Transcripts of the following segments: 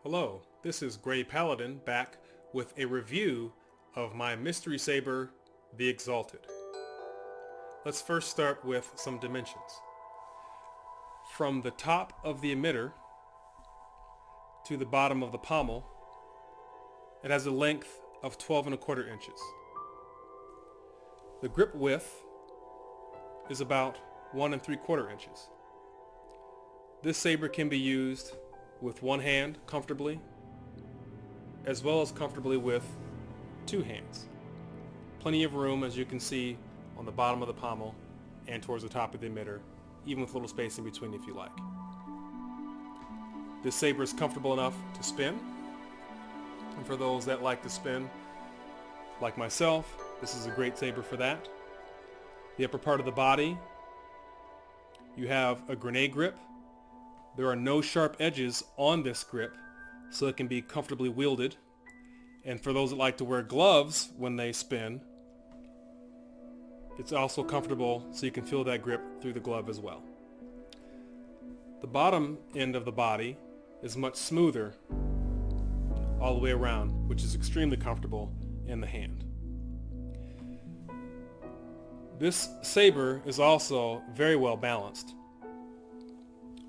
Hello, this is Gray Paladin back with a review of my mystery saber, the Exalted. Let's first start with some dimensions. From the top of the emitter to the bottom of the pommel, it has a length of 12¼ inches. The grip width is about 1¾ inches. This saber can be used with one hand comfortably, as well as comfortably with two hands. Plenty of room, as you can see, on the bottom of the pommel and towards the top of the emitter, even with a little space in between if you like. This saber is comfortable enough to spin, and for those that like to spin, like myself, this is a great saber for that. The upper part of the body, you have a grenade grip. There are no sharp edges on this grip, so it can be comfortably wielded. And for those that like to wear gloves when they spin, it's also comfortable so you can feel that grip through the glove as well. The bottom end of the body is much smoother all the way around, which is extremely comfortable in the hand. This saber is also very well balanced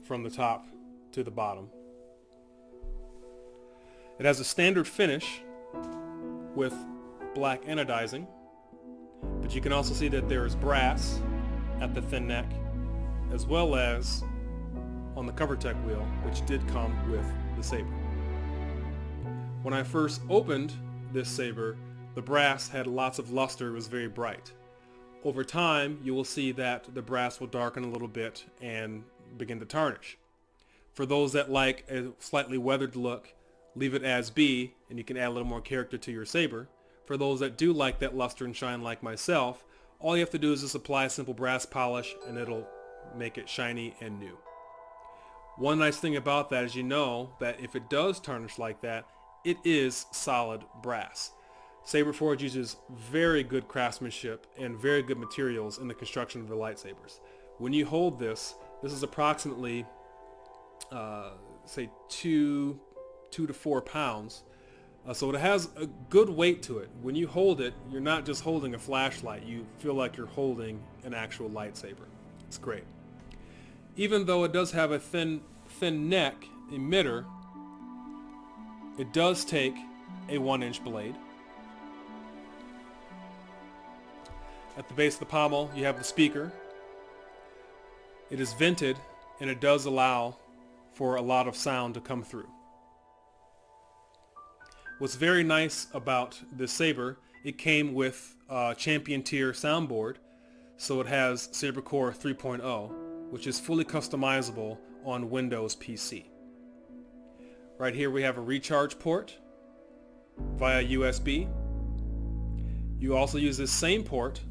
from the top to the bottom. It has a standard finish with black anodizing, but you can also see that there is brass at the thin neck, as well as on the CoverTech wheel, which did come with the saber. When I first opened this saber, the brass had lots of luster. It was very bright. Over time, you will see that the brass will darken a little bit and begin to tarnish. For those that like a slightly weathered look, leave it as be, and you can add a little more character to your saber. For those that do like that luster and shine like myself, all you have to do is just apply a simple brass polish and it'll make it shiny and new. One nice thing about that is you know that if it does tarnish like that, it is solid brass. SaberForge uses very good craftsmanship and very good materials in the construction of the lightsabers. When you hold this is approximately, say 2 to 4 pounds. So it has a good weight to it. When you hold it, you're not just holding a flashlight. You feel like you're holding an actual lightsaber. It's great. Even though it does have a thin neck emitter, it does take a 1-inch blade. At the base of the pommel, you have the speaker. It is vented, and it does allow for a lot of sound to come through. What's very nice about this saber, it came with a champion tier soundboard, so it has SaberCore 3.0, which is fully customizable on Windows PC. Right here we have a recharge port via USB. You also use this same port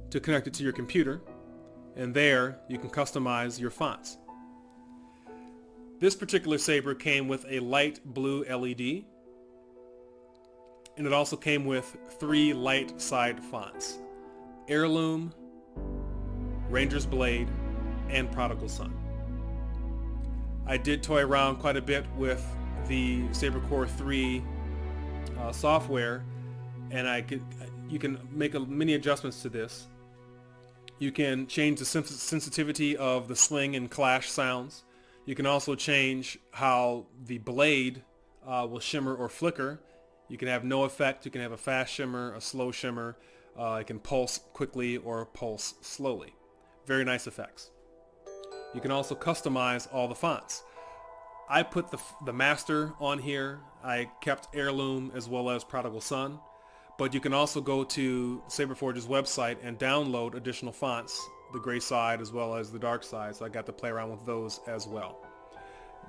to connect it to your computer, and there you can customize your fonts. This particular saber came with a light blue LED, and it also came with 3 light side fonts: Heirloom, Ranger's Blade, and Prodigal Son. I did toy around quite a bit with the SaberCore 3 software, and you can make many adjustments to this. You can change the sensitivity of the swing and clash sounds. You can also change how the blade will shimmer or flicker. You can have no effect. You can have a fast shimmer, a slow shimmer. It can pulse quickly or pulse slowly. Very nice effects. You can also customize all the fonts. I put the master on here. I kept Heirloom as well as Prodigal Son. But you can also go to SaberForge's website and download additional fonts, the gray side as well as the dark side, so I got to play around with those as well.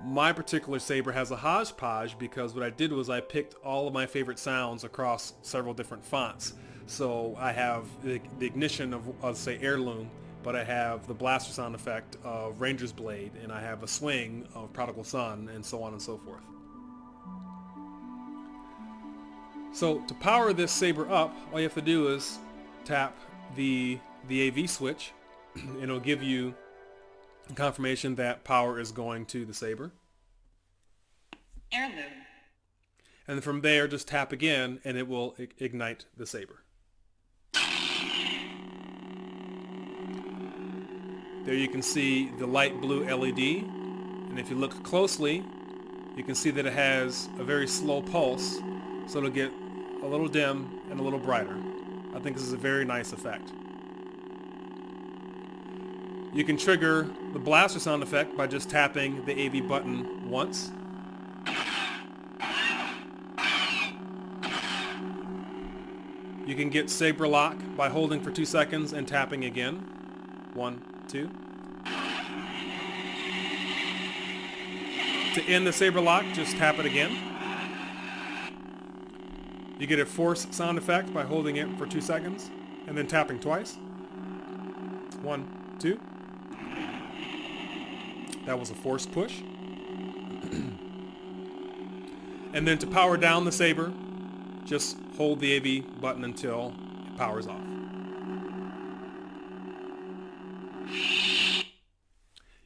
My particular saber has a hodgepodge because what I did was I picked all of my favorite sounds across several different fonts. So I have the ignition of say Heirloom, but I have the blaster sound effect of Ranger's Blade, and I have a swing of Prodigal Son, and so on and so forth. So to power this saber up, all you have to do is tap the AV switch, and it'll give you confirmation that power is going to the saber. Heirloom. And from there, just tap again, and it will ignite the saber. There you can see the light blue LED, and if you look closely, you can see that it has a very slow pulse, so it'll get a little dim and a little brighter. I think this is a very nice effect. You can trigger the blaster sound effect by just tapping the AV button once. You can get saber lock by holding for 2 seconds and tapping again. 1, 2. To end the saber lock, just tap it again. You get a force sound effect by holding it for 2 seconds and then tapping twice. 1, 2. That was a force push. And then to power down the saber, just hold the AV button until it powers off.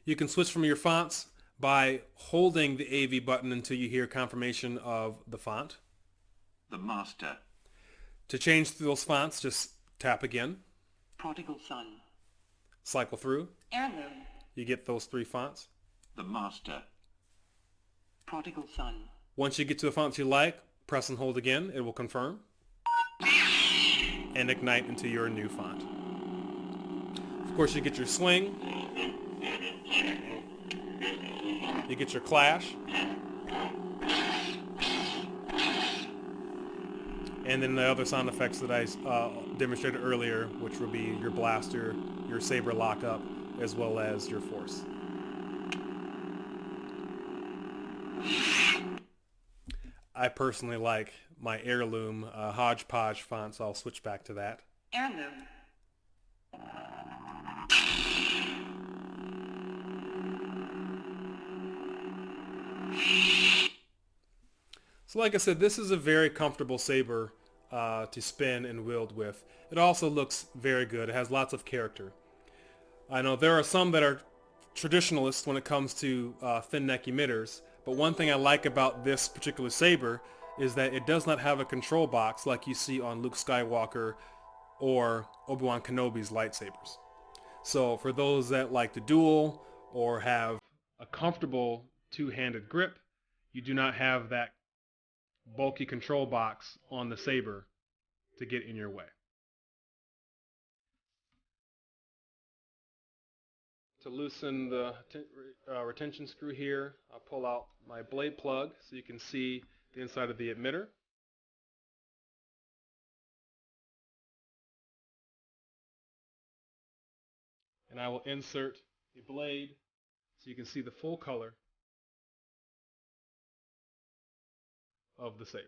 You can switch from your fonts by holding the AV button until you hear confirmation of the font. The Master. To change those fonts, just tap again. Prodigal Son. Cycle through. Heirloom. You get those 3 fonts. The Master. Prodigal Son. Once you get to the fonts you like, press and hold again. It will confirm and ignite into your new font. Of course, you get your swing. You get your clash. And then the other sound effects that I demonstrated earlier, which would be your blaster, your saber lockup, as well as your force. I personally like my Heirloom hodgepodge font, so I'll switch back to that. Heirloom. So like I said, this is a very comfortable saber to spin and wield with. It also looks very good. It has lots of character. I know there are some that are traditionalists when it comes to thin neck emitters, but one thing I like about this particular saber is that it does not have a control box like you see on Luke Skywalker or Obi-Wan Kenobi's lightsabers. So for those that like to duel or have a comfortable two-handed grip, you do not have that bulky control box on the saber to get in your way. To loosen the retention screw here, I'll pull out my blade plug so you can see the inside of the emitter. And I will insert the blade so you can see the full color of the saber.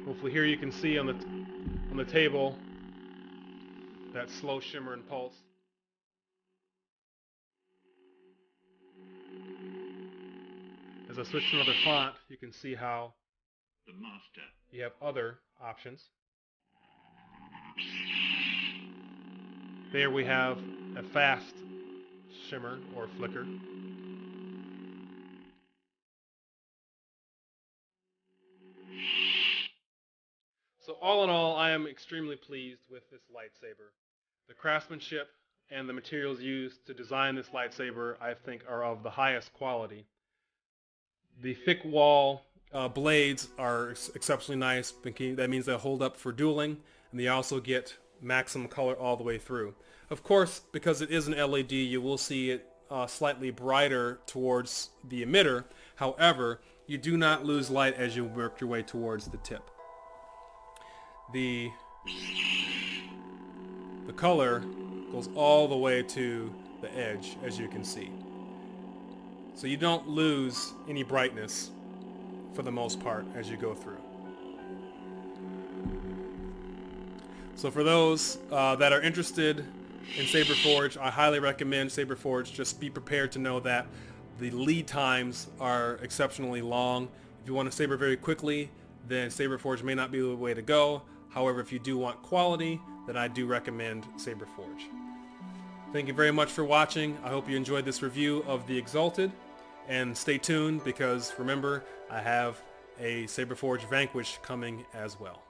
Hopefully here you can see on the table that slow shimmer and pulse. As I switch to another font, you can see how The Master. you have other options. There we have a fast shimmer or flicker. So all in all, I am extremely pleased with this lightsaber. The craftsmanship and the materials used to design this lightsaber, I think, are of the highest quality. The thick wall blades are exceptionally nice. That means they hold up for dueling, and they also get maximum color all the way through. Of course, because it is an LED, you will see it slightly brighter towards the emitter. However, you do not lose light as you work your way towards the tip. The color goes all the way to the edge, as you can see. So you don't lose any brightness for the most part as you go through. So for those that are interested in SaberForge, I highly recommend SaberForge. Just be prepared to know that the lead times are exceptionally long. If you want to saber very quickly, then SaberForge may not be the way to go. However, if you do want quality, then I do recommend SaberForge. Thank you very much for watching. I hope you enjoyed this review of the Exalted. And stay tuned because remember, I have a SaberForge Vanquish coming as well.